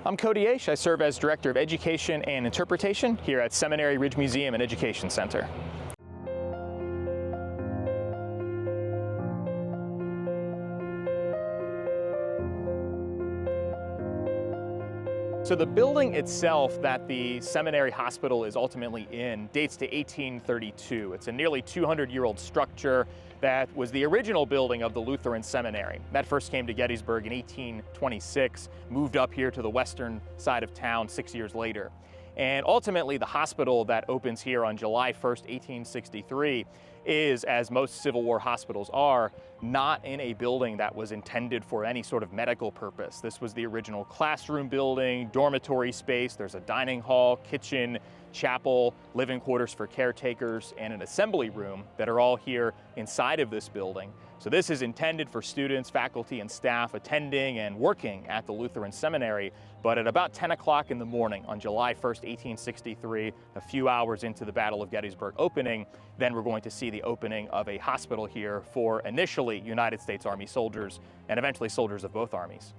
I'm Cody Aish. I serve as Director of Education and Interpretation here at Seminary Ridge Museum and Education Center. So the building itself that the Seminary Hospital is ultimately in dates to 1832. It's a nearly 200-year-old structure that was the original building of the Lutheran Seminary. That first came to Gettysburg in 1826, moved up here to the western side of town 6 years later. And ultimately, the hospital that opens here on July 1st, 1863 is, as most Civil War hospitals are, not in a building that was intended for any sort of medical purpose. This was the original classroom building, dormitory space. There's a dining hall, kitchen, chapel, living quarters for caretakers, and an assembly room that are all here inside of this building. So this is intended for students, faculty, and staff attending and working at the Lutheran Seminary. But at about 10 o'clock in the morning on July 1st, 1863, a few hours into the Battle of Gettysburg opening, then we're going to see the opening of a hospital here for initially United States Army soldiers and eventually soldiers of both armies.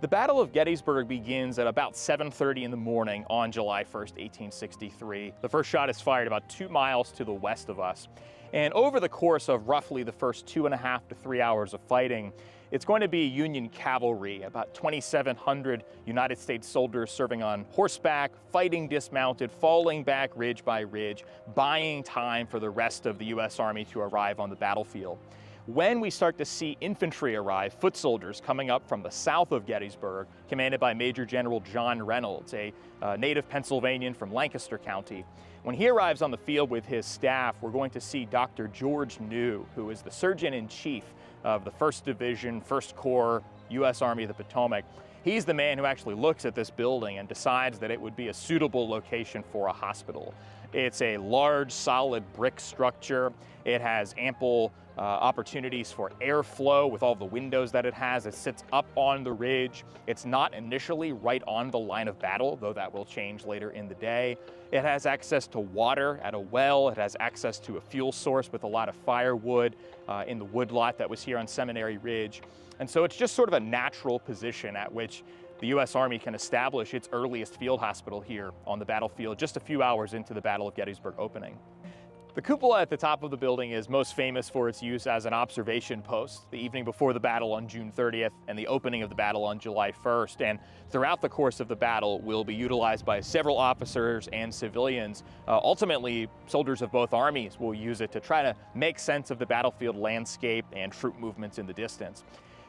The Battle of Gettysburg begins at about 7:30 in the morning on July 1st, 1863. The first shot is fired about 2 miles to the west of us. And over the course of roughly the first 2.5 to 3 hours of fighting, it's going to be Union cavalry, about 2,700 United States soldiers serving on horseback, fighting dismounted, falling back ridge by ridge, buying time for the rest of the U.S. Army to arrive on the battlefield. When we start to see infantry arrive, foot soldiers coming up from the south of Gettysburg, commanded by Major General John Reynolds, a native Pennsylvanian from Lancaster County. When he arrives on the field with his staff, we're going to see Dr. George New, who is the Surgeon-in-Chief of the 1st Division, 1st Corps, U.S. Army of the Potomac. He's the man who actually looks at this building and decides that it would be a suitable location for a hospital. It's a large, solid brick structure. It has ample opportunities for airflow with all the windows that it has. It sits up on the ridge. It's not initially right on the line of battle, though that will change later in the day. It has access to water at a well. It has access to a fuel source with a lot of firewood in the woodlot that was here on Seminary Ridge. And so it's just sort of a natural position at which the U.S. Army can establish its earliest field hospital here on the battlefield just a few hours into the Battle of Gettysburg opening. The cupola at the top of the building is most famous for its use as an observation post the evening before the battle on June 30th and the opening of the battle on July 1st. And throughout the course of the battle will be utilized by several officers and civilians. Ultimately, soldiers of both armies will use it to try to make sense of the battlefield landscape and troop movements in the distance.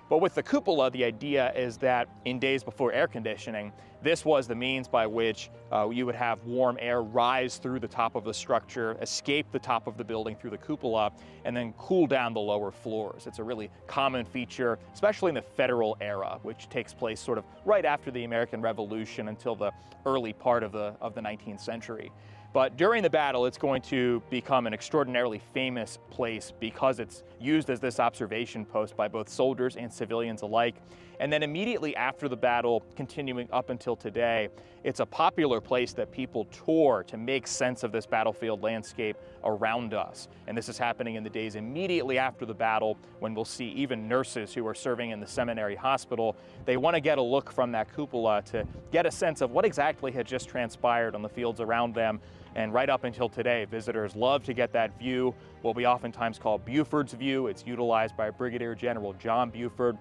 But with the cupola, the idea is that in days before air conditioning, this was the means by which you would have warm air rise through the top of the structure, escape the top of the building through the cupola, and then cool down the lower floors. It's a really common feature, especially in the Federal era, which takes place sort of right after the American Revolution until the early part of the 19th century. But during the battle, it's going to become an extraordinarily famous place because it's used as this observation post by both soldiers and civilians alike. And then immediately after the battle, continuing up until today, it's a popular place that people tour to make sense of this battlefield landscape around us. And this is happening in the days immediately after the battle, when we'll see even nurses who are serving in the Seminary Hospital. They want to get a look from that cupola to get a sense of what exactly had just transpired on the fields around them. And right up until today, visitors love to get that view, what we oftentimes call Buford's view. It's utilized by Brigadier General John Buford,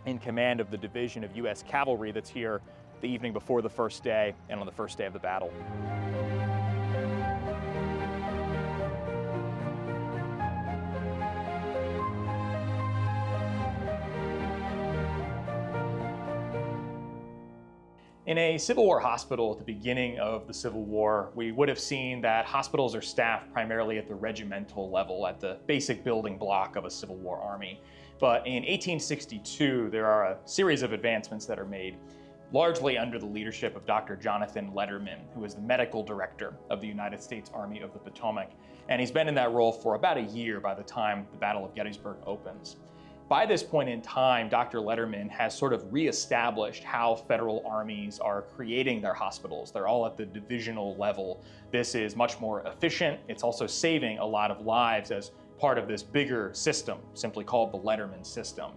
in command of the division of U.S. Cavalry that's here the evening before the first day and on the first day of the battle. In a Civil War hospital at the beginning of the Civil War, we would have seen that hospitals are staffed primarily at the regimental level, at the basic building block of a Civil War army. But in 1862, there are a series of advancements that are made, largely under the leadership of Dr. Jonathan Letterman, who is the medical director of the United States Army of the Potomac. And he's been in that role for about a year by the time the Battle of Gettysburg opens. By this point in time, Dr. Letterman has sort of reestablished how federal armies are creating their hospitals. They're all at the divisional level. This is much more efficient. It's also saving a lot of lives as part of this bigger system, simply called the Letterman system.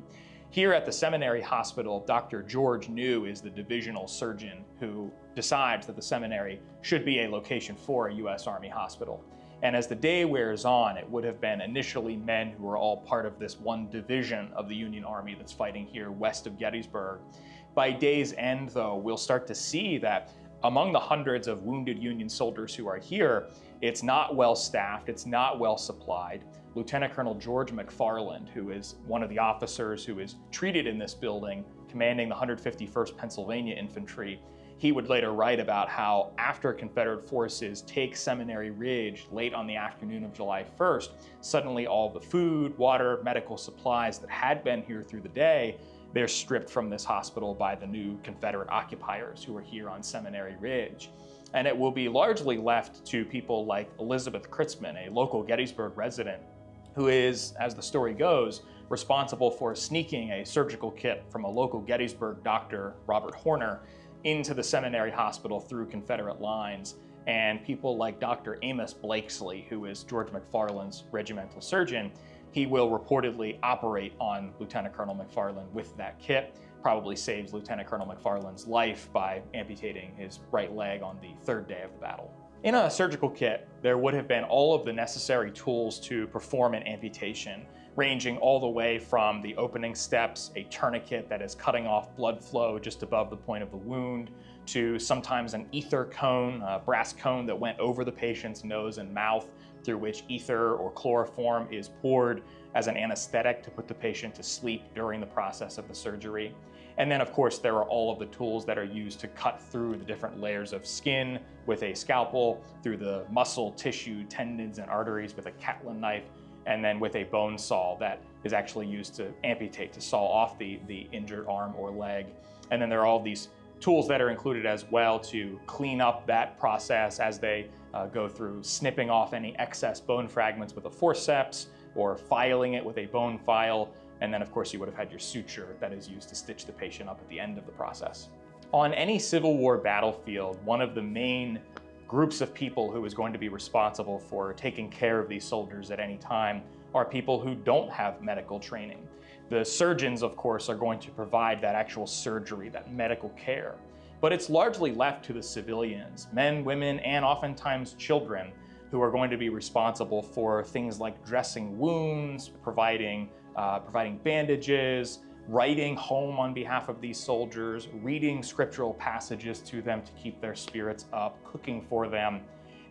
Here at the Seminary Hospital, Dr. George New is the divisional surgeon who decides that the seminary should be a location for a U.S. Army hospital. And as the day wears on, it would have been initially men who were all part of this one division of the Union Army that's fighting here west of Gettysburg. By day's end, though, we'll start to see that among the hundreds of wounded Union soldiers who are here, it's not well staffed, it's not well supplied. Lieutenant Colonel George McFarland, who is one of the officers who is treated in this building, commanding the 151st Pennsylvania Infantry, he would later write about how after Confederate forces take Seminary Ridge late on the afternoon of July 1st, suddenly all the food, water, medical supplies that had been here through the day, they're stripped from this hospital by the new Confederate occupiers who are here on Seminary Ridge. And it will be largely left to people like Elizabeth Kritzman, a local Gettysburg resident, who is, as the story goes, responsible for sneaking a surgical kit from a local Gettysburg doctor, Robert Horner, into the Seminary Hospital through Confederate lines. And people like Dr. Amos Blakesley, who is George McFarland's regimental surgeon, he will reportedly operate on Lieutenant Colonel McFarland with that kit, probably saves Lieutenant Colonel McFarland's life by amputating his right leg on the third day of the battle. In a surgical kit, there would have been all of the necessary tools to perform an amputation, ranging all the way from the opening steps, a tourniquet that is cutting off blood flow just above the point of the wound, to sometimes an ether cone, a brass cone that went over the patient's nose and mouth, through which ether or chloroform is poured as an anesthetic to put the patient to sleep during the process of the surgery. And then, of course, there are all of the tools that are used to cut through the different layers of skin with a scalpel, through the muscle, tissue, tendons, and arteries with a Catlin knife, and then with a bone saw that is actually used to amputate, to saw off the injured arm or leg. And then there are all these tools that are included as well to clean up that process as they go through snipping off any excess bone fragments with a forceps or filing it with a bone file. And then, of course, you would have had your suture that is used to stitch the patient up at the end of the process. On any Civil War battlefield, one of the main groups of people who is going to be responsible for taking care of these soldiers at any time are people who don't have medical training. The surgeons, of course, are going to provide that actual surgery, that medical care. But it's largely left to the civilians, men, women, and oftentimes children, who are going to be responsible for things like dressing wounds, providing bandages, writing home on behalf of these soldiers, reading scriptural passages to them to keep their spirits up, cooking for them.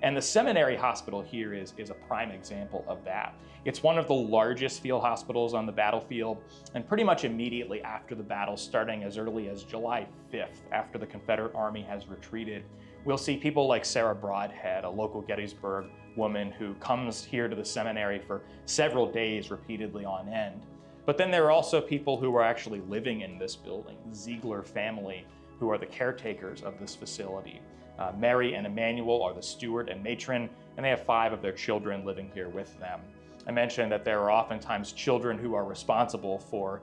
And the Seminary Hospital here is a prime example of that. It's one of the largest field hospitals on the battlefield, and pretty much immediately after the battle, starting as early as July 5th, after the Confederate Army has retreated, we'll see people like Sarah Broadhead, a local Gettysburg woman who comes here to the seminary for several days repeatedly on end. But then there are also people who are actually living in this building, the Ziegler family, who are the caretakers of this facility. Mary and Emmanuel are the steward and matron, and they have 5 of their children living here with them. I mentioned that there are oftentimes children who are responsible for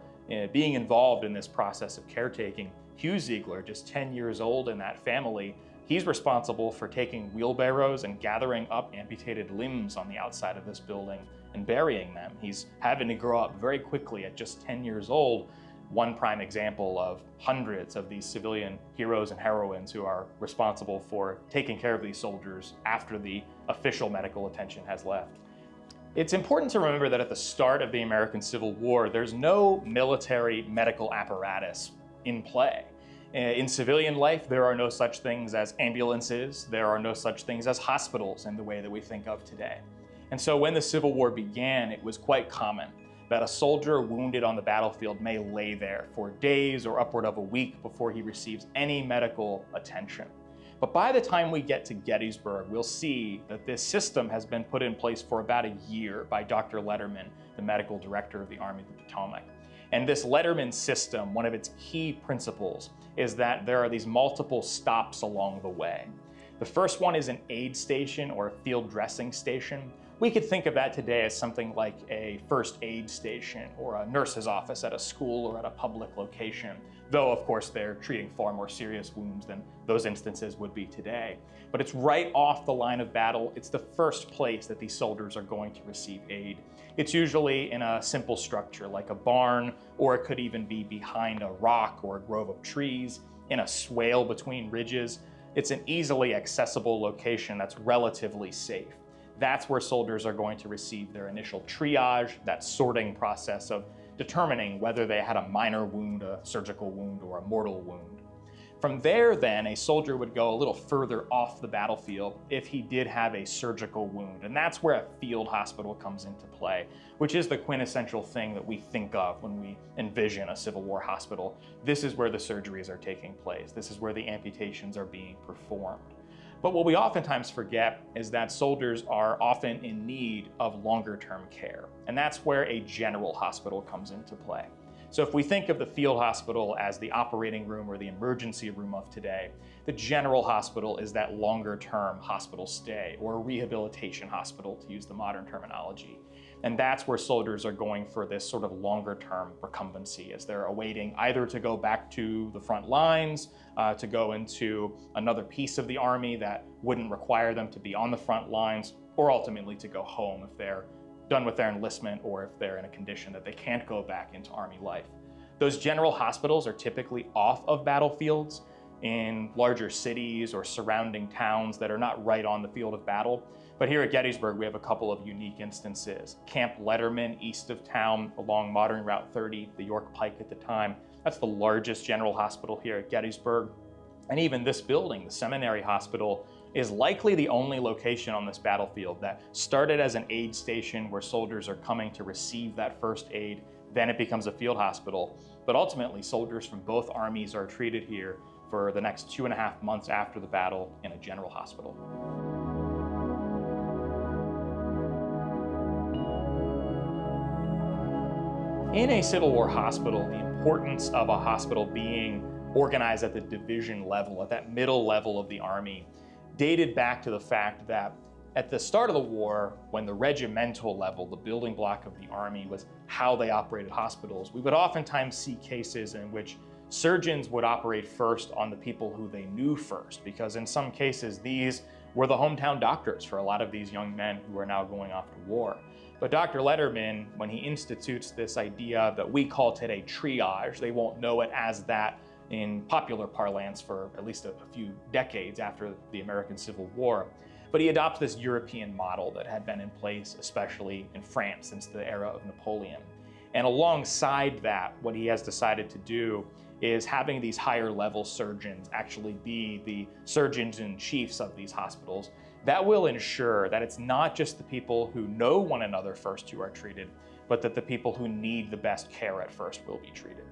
being involved in this process of caretaking. Hugh Ziegler, just 10 years old in that family, he's responsible for taking wheelbarrows and gathering up amputated limbs on the outside of this building and burying them. He's having to grow up very quickly at just 10 years old. One prime example of hundreds of these civilian heroes and heroines who are responsible for taking care of these soldiers after the official medical attention has left. It's important to remember that at the start of the American Civil War, there's no military medical apparatus in play. In civilian life, there are no such things as ambulances, there are no such things as hospitals in the way that we think of today. And so when the Civil War began, it was quite common that a soldier wounded on the battlefield may lay there for days or upward of a week before he receives any medical attention. But by the time we get to Gettysburg, we'll see that this system has been put in place for about a year by Dr. Letterman, the medical director of the Army of the Potomac. And this Letterman system, one of its key principles is that there are these multiple stops along the way. The first one is an aid station or a field dressing station. We could think of that today as something like a first aid station or a nurse's office at a school or at a public location, though of course they're treating far more serious wounds than those instances would be today. But it's right off the line of battle. It's the first place that these soldiers are going to receive aid. It's usually in a simple structure like a barn, or it could even be behind a rock or a grove of trees, in a swale between ridges. It's an easily accessible location that's relatively safe. That's where soldiers are going to receive their initial triage, that sorting process of determining whether they had a minor wound, a surgical wound, or a mortal wound. From there, then, a soldier would go a little further off the battlefield if he did have a surgical wound. And that's where a field hospital comes into play, which is the quintessential thing that we think of when we envision a Civil War hospital. This is where the surgeries are taking place. This is where the amputations are being performed. But what we oftentimes forget is that soldiers are often in need of longer-term care, and that's where a general hospital comes into play. So if we think of the field hospital as the operating room or the emergency room of today, the general hospital is that longer-term hospital stay or a rehabilitation hospital, to use the modern terminology. And that's where soldiers are going for this sort of longer-term recumbency as they're awaiting either to go back to the front lines, to go into another piece of the Army that wouldn't require them to be on the front lines, or ultimately to go home if they're done with their enlistment or if they're in a condition that they can't go back into Army life. Those general hospitals are typically off of battlefields in larger cities or surrounding towns that are not right on the field of battle. But here at Gettysburg, we have a couple of unique instances. Camp Letterman, east of town, along modern Route 30, the York Pike at the time. That's the largest general hospital here at Gettysburg. And even this building, the Seminary Hospital, is likely the only location on this battlefield that started as an aid station where soldiers are coming to receive that first aid. Then it becomes a field hospital. But ultimately, soldiers from both armies are treated here for the next 2.5 months after the battle in a general hospital. In a Civil War hospital, the importance of a hospital being organized at the division level, at that middle level of the Army, dated back to the fact that at the start of the war, when the regimental level, the building block of the Army, was how they operated hospitals, we would oftentimes see cases in which surgeons would operate first on the people who they knew first, because in some cases, these were the hometown doctors for a lot of these young men who are now going off to war. But Dr. Letterman, when he institutes this idea that we call today triage, they won't know it as that in popular parlance for at least a few decades after the American Civil War. But he adopts this European model that had been in place, especially in France since the era of Napoleon. And alongside that, what he has decided to do is having these higher level surgeons actually be the surgeons in chiefs of these hospitals. That will ensure that it's not just the people who know one another first who are treated, but that the people who need the best care at first will be treated.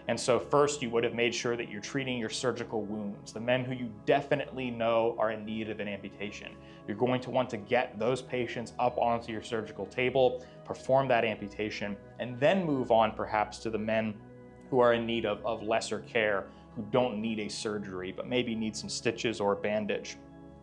And so first, you would have made sure that you're treating your surgical wounds, the men who you definitely know are in need of an amputation. You're going to want to get those patients up onto your surgical table, perform that amputation, and then move on perhaps to the men who are in need of lesser care, who don't need a surgery, but maybe need some stitches or a bandage.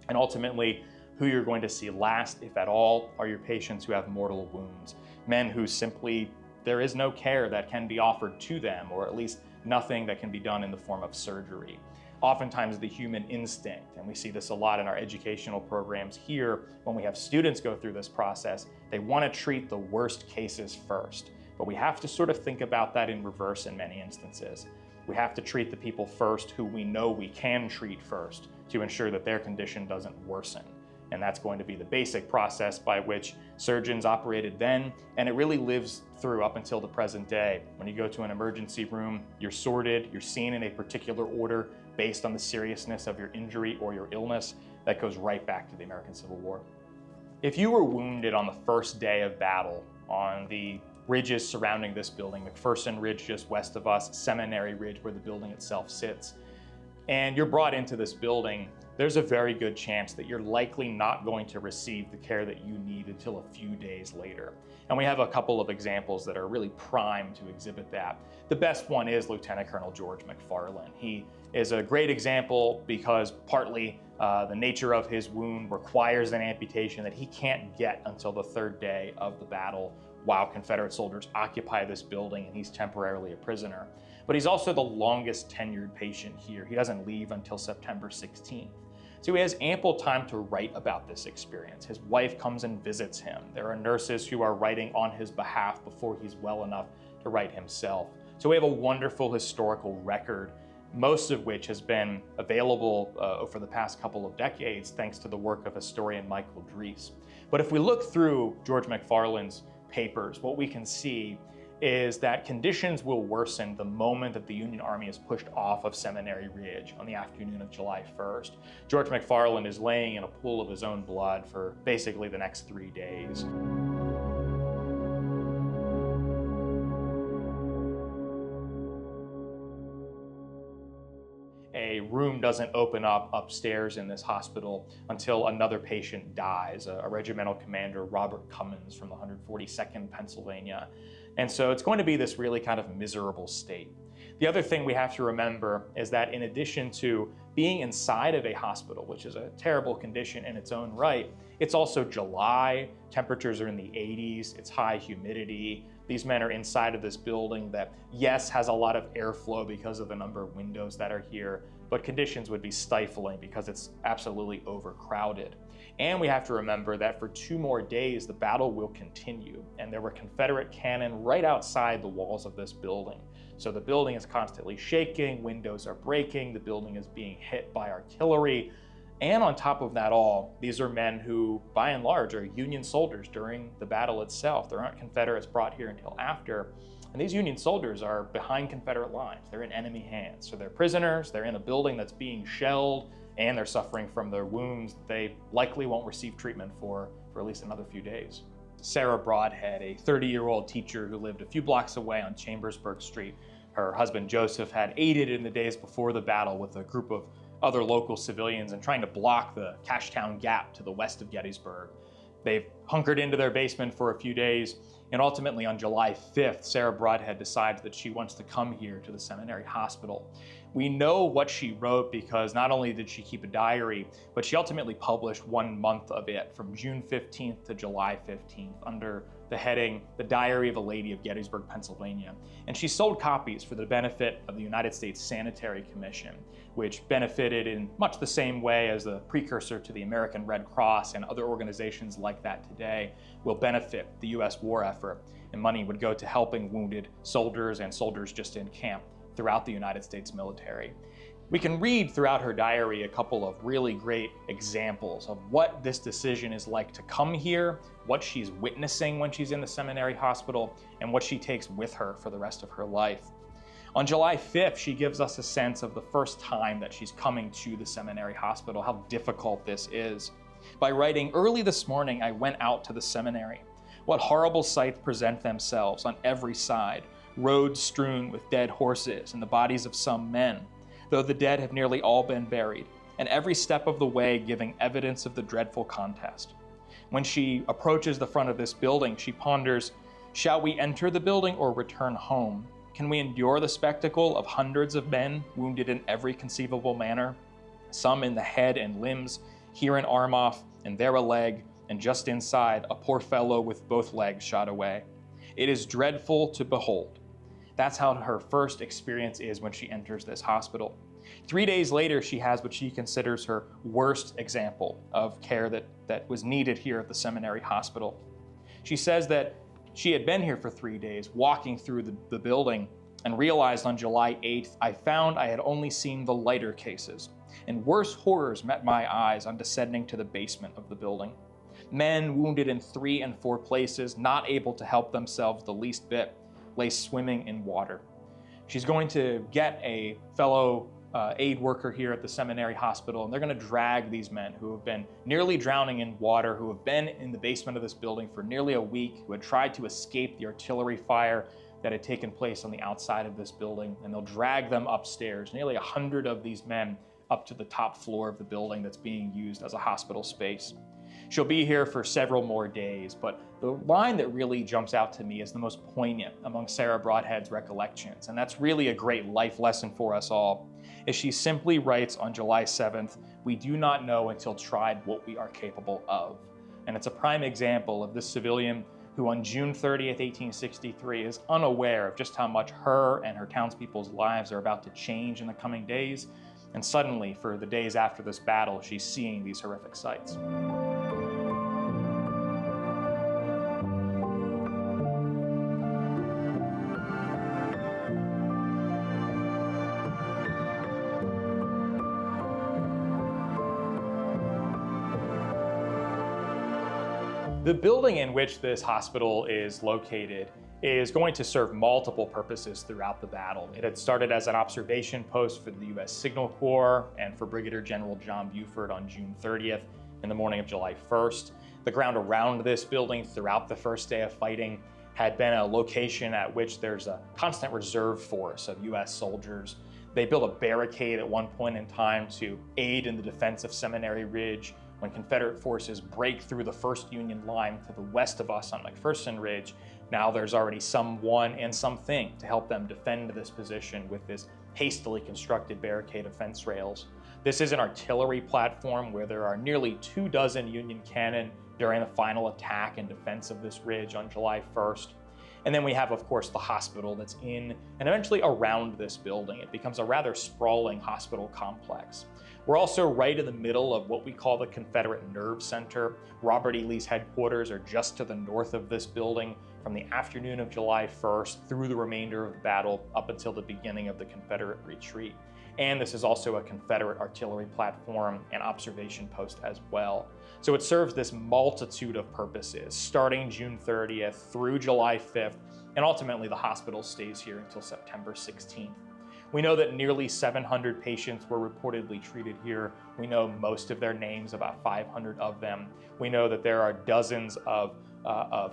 And ultimately, who you're going to see last, if at all, are your patients who have mortal wounds, men who simply there is no care that can be offered to them, or at least nothing that can be done in the form of surgery. Oftentimes the human instinct, and we see this a lot in our educational programs here, when we have students go through this process, they want to treat the worst cases first. But we have to sort of think about that in reverse in many instances. We have to treat the people first who we know we can treat first to ensure that their condition doesn't worsen. And that's going to be the basic process by which surgeons operated then, and it really lives through up until the present day. When you go to an emergency room, you're sorted, you're seen in a particular order based on the seriousness of your injury or your illness. That goes right back to the American Civil War. If you were wounded on the first day of battle on the ridges surrounding this building, McPherson Ridge just west of us, Seminary Ridge where the building itself sits, and you're brought into this building, there's a very good chance that you're likely not going to receive the care that you need until a few days later. And we have a couple of examples that are really primed to exhibit that. The best one is Lieutenant Colonel George McFarland. He is a great example because partly The nature of his wound requires an amputation that he can't get until the third day of the battle, while Confederate soldiers occupy this building and he's temporarily a prisoner. But he's also the longest tenured patient here. He doesn't leave until September 16th. So he has ample time to write about this experience. His wife comes and visits him. There are nurses who are writing on his behalf before he's well enough to write himself. So we have a wonderful historical record, most of which has been available over the past couple of decades thanks to the work of historian Michael Dries. But if we look through George McFarland's papers, what we can see is that conditions will worsen the moment that the Union Army is pushed off of Seminary Ridge on the afternoon of July 1st. George McFarland is laying in a pool of his own blood for basically the next 3 days. A room doesn't open up upstairs in this hospital until another patient dies, a regimental commander, Robert Cummins from the 142nd Pennsylvania. And so it's going to be this really kind of miserable state. The other thing we have to remember is that in addition to being inside of a hospital, which is a terrible condition in its own right, it's also July, temperatures are in the 80s, it's high humidity. These men are inside of this building that, yes, has a lot of airflow because of the number of windows that are here, but conditions would be stifling because it's absolutely overcrowded. And we have to remember that for 2 more days, the battle will continue, and there were Confederate cannon right outside the walls of this building. So the building is constantly shaking, windows are breaking, the building is being hit by artillery. And on top of that all, these are men who, by and large, are Union soldiers during the battle itself. There aren't Confederates brought here until after. And these Union soldiers are behind Confederate lines. They're in enemy hands. So they're prisoners, they're in a building that's being shelled, and they're suffering from their wounds that they likely won't receive treatment for at least another few days. Sarah Broadhead, a 30-year-old teacher who lived a few blocks away on Chambersburg Street. Her husband Joseph had aided in the days before the battle with a group of other local civilians and trying to block the Cashtown Gap to the west of Gettysburg. They've hunkered into their basement for a few days, and ultimately on July 5th, Sarah Broadhead decides that she wants to come here to the Seminary Hospital. We know what she wrote because not only did she keep a diary, but she ultimately published 1 month of it from June 15th to July 15th under the heading, The Diary of a Lady of Gettysburg, Pennsylvania. And she sold copies for the benefit of the United States Sanitary Commission, which benefited in much the same way as the precursor to the American Red Cross and other organizations like that today will benefit the U.S. war effort. And money would go to helping wounded soldiers and soldiers just in camp throughout the United States military. We can read throughout her diary a couple of really great examples of what this decision is like to come here, what she's witnessing when she's in the seminary hospital, and what she takes with her for the rest of her life. On July 5th, she gives us a sense of the first time that she's coming to the seminary hospital, how difficult this is. By writing, "Early this morning, I went out to the seminary. What horrible sights present themselves on every side, roads strewn with dead horses and the bodies of some men, though the dead have nearly all been buried, and every step of the way giving evidence of the dreadful contest. When she approaches the front of this building, she ponders, shall we enter the building or return home? Can we endure the spectacle of hundreds of men wounded in every conceivable manner? Some in the head and limbs, here an arm off, and there a leg, and just inside, a poor fellow with both legs shot away. It is dreadful to behold." That's how her first experience is when she enters this hospital. 3 days later, she has what she considers her worst example of care that was needed here at the seminary hospital. She says that she had been here for 3 days, walking through the building, and realized on July 8th, I found I had only seen the lighter cases, and worse horrors met my eyes on descending to the basement of the building. Men wounded in 3 and 4 places, not able to help themselves the least bit, lay swimming in water. She's going to get a fellow aid worker here at the seminary hospital, and they're going to drag these men who have been nearly drowning in water, who have been in the basement of this building for nearly a week, who had tried to escape the artillery fire that had taken place on the outside of this building, and they'll drag them upstairs, nearly 100 of these men up to the top floor of the building that's being used as a hospital space. She'll be here for several more days, but the line that really jumps out to me is the most poignant among Sarah Broadhead's recollections, and that's really a great life lesson for us all. is she simply writes on July 7th, "We do not know until tried what we are capable of." And it's a prime example of this civilian who on June 30th, 1863 is unaware of just how much her and her townspeople's lives are about to change in the coming days. And suddenly, for the days after this battle, she's seeing these horrific sights. The building in which this hospital is located is going to serve multiple purposes throughout the battle. It had started as an observation post for the U.S. Signal Corps and for Brigadier General John Buford on June 30th in the morning of July 1st. The ground around this building throughout the first day of fighting had been a location at which there's a constant reserve force of U.S. soldiers. They built a barricade at one point in time to aid in the defense of Seminary Ridge. When Confederate forces break through the first Union line to the west of us on McPherson Ridge, now there's already someone and something to help them defend this position with this hastily constructed barricade of fence rails. This is an artillery platform where there are nearly 24 Union cannon during the final attack and defense of this ridge on July 1st. And then we have, of course, the hospital that's in and eventually around this building. It becomes a rather sprawling hospital complex. We're also right in the middle of what we call the Confederate Nerve Center. Robert E. Lee's headquarters are just to the north of this building from the afternoon of July 1st through the remainder of the battle up until the beginning of the Confederate retreat. And this is also a Confederate artillery platform and observation post as well. So it serves this multitude of purposes, starting June 30th through July 5th, and ultimately the hospital stays here until September 16th. We know that nearly 700 patients were reportedly treated here. We know most of their names, about 500 of them. We know that there are dozens of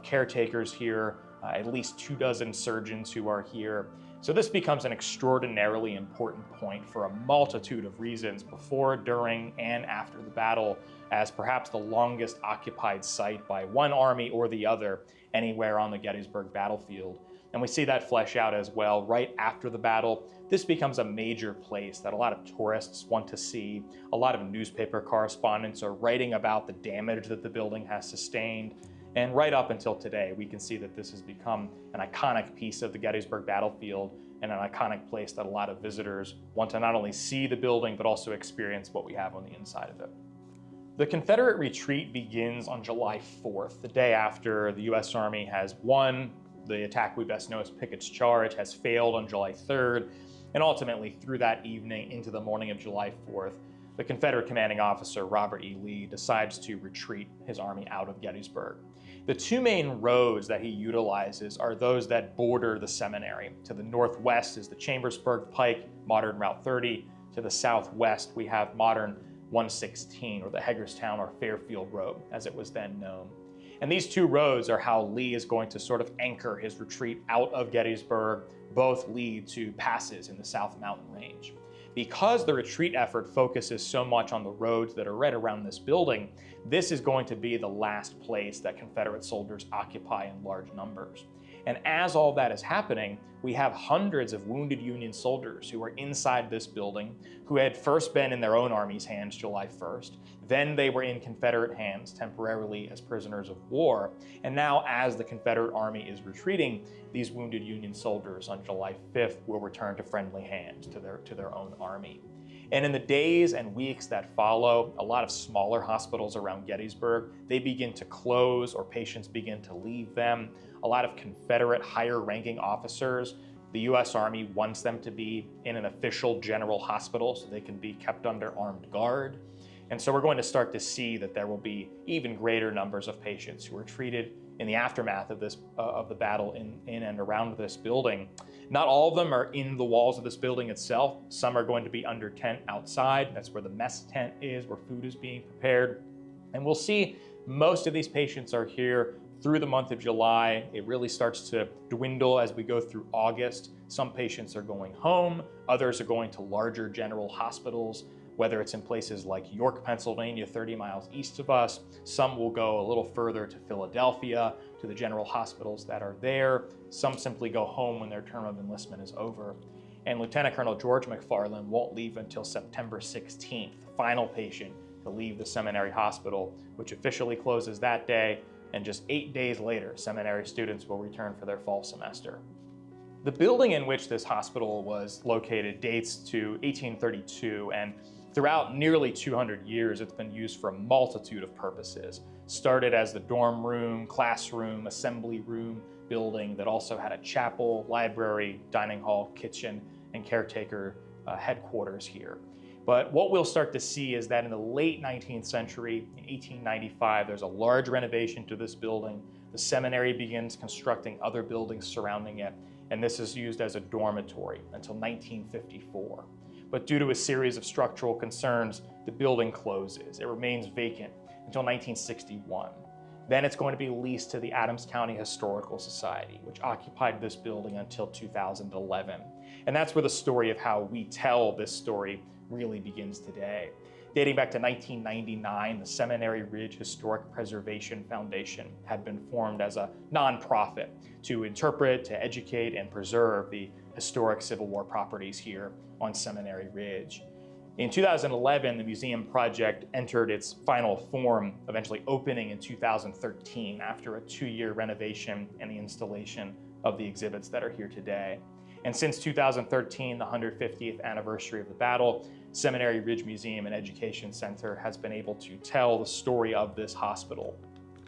caretakers here, at least 24 surgeons who are here. So this becomes an extraordinarily important point for a multitude of reasons before, during, and after the battle, as perhaps the longest occupied site by one army or the other anywhere on the Gettysburg battlefield. And we see that flesh out as well right after the battle. This becomes a major place that a lot of tourists want to see. A lot of newspaper correspondents are writing about the damage that the building has sustained. And right up until today, we can see that this has become an iconic piece of the Gettysburg battlefield and an iconic place that a lot of visitors want to not only see the building, but also experience what we have on the inside of it. The Confederate retreat begins on July 4th, the day after the U.S. Army has won. The attack we best know as Pickett's Charge has failed on July 3rd, and ultimately through that evening into the morning of July 4th, the Confederate commanding officer, Robert E. Lee, decides to retreat his army out of Gettysburg. The two main roads that he utilizes are those that border the seminary. To the northwest is the Chambersburg Pike, modern Route 30. To the southwest, we have modern 116, or the Hagerstown or Fairfield Road, as it was then known. And these two roads are how Lee is going to sort of anchor his retreat out of Gettysburg. Both lead to passes in the South Mountain Range. Because the retreat effort focuses so much on the roads that are right around this building, this is going to be the last place that Confederate soldiers occupy in large numbers. And as all that is happening, we have hundreds of wounded Union soldiers who are inside this building, who had first been in their own army's hands July 1st. Then they were in Confederate hands temporarily as prisoners of war. And now, as the Confederate army is retreating, these wounded Union soldiers on July 5th will return to friendly hands, to their own army. And in the days and weeks that follow, a lot of smaller hospitals around Gettysburg, they begin to close or patients begin to leave them. A lot of Confederate higher-ranking officers, the U.S. Army wants them to be in an official general hospital so they can be kept under armed guard. And so we're going to start to see that there will be even greater numbers of patients who are treated in the aftermath of the battle in and around this building. Not all of them are in the walls of this building itself. Some are going to be under tent outside. That's where the mess tent is, where food is being prepared. And we'll see most of these patients are here through the month of July. It really starts to dwindle as we go through August. Some patients are going home. Others are going to larger general hospitals, whether it's in places like York, Pennsylvania, 30 miles east of us. Some will go a little further to Philadelphia, to the general hospitals that are there. Some simply go home when their term of enlistment is over. And Lieutenant Colonel George McFarland won't leave until September 16th, final patient to leave the seminary hospital, which officially closes that day. And just 8 days later, seminary students will return for their fall semester. The building in which this hospital was located dates to 1832, and throughout nearly 200 years, it's been used for a multitude of purposes. Started as the dorm room, classroom, assembly room building that also had a chapel, library, dining hall, kitchen, and caretaker headquarters here. But what we'll start to see is that in the late 19th century, in 1895, there's a large renovation to this building. The seminary begins constructing other buildings surrounding it, and this is used as a dormitory until 1954. But due to a series of structural concerns, the building closes. It remains vacant until 1961. Then it's going to be leased to the Adams County Historical Society, which occupied this building until 2011. And that's where the story of how we tell this story really begins today. Dating back to 1999, the Seminary Ridge Historic Preservation Foundation had been formed as a nonprofit to interpret, to educate, and preserve the historic Civil War properties here on Seminary Ridge. In 2011, the museum project entered its final form, eventually opening in 2013 after a 2-year renovation and the installation of the exhibits that are here today. And since 2013, the 150th anniversary of the battle, Seminary Ridge Museum and Education Center has been able to tell the story of this hospital.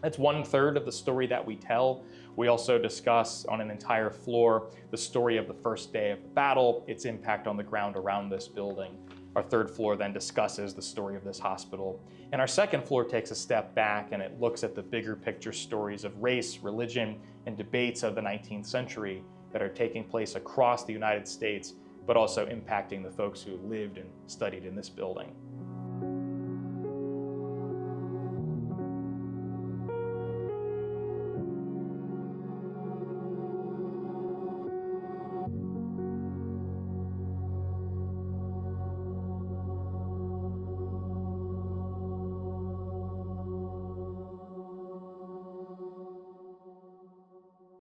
That's 1/3 of the story that we tell. We also discuss on an entire floor the story of the first day of the battle, its impact on the ground around this building. Our third floor then discusses the story of this hospital. And our second floor takes a step back and it looks at the bigger picture stories of race, religion, and debates of the 19th century that are taking place across the United States, but also impacting the folks who lived and studied in this building.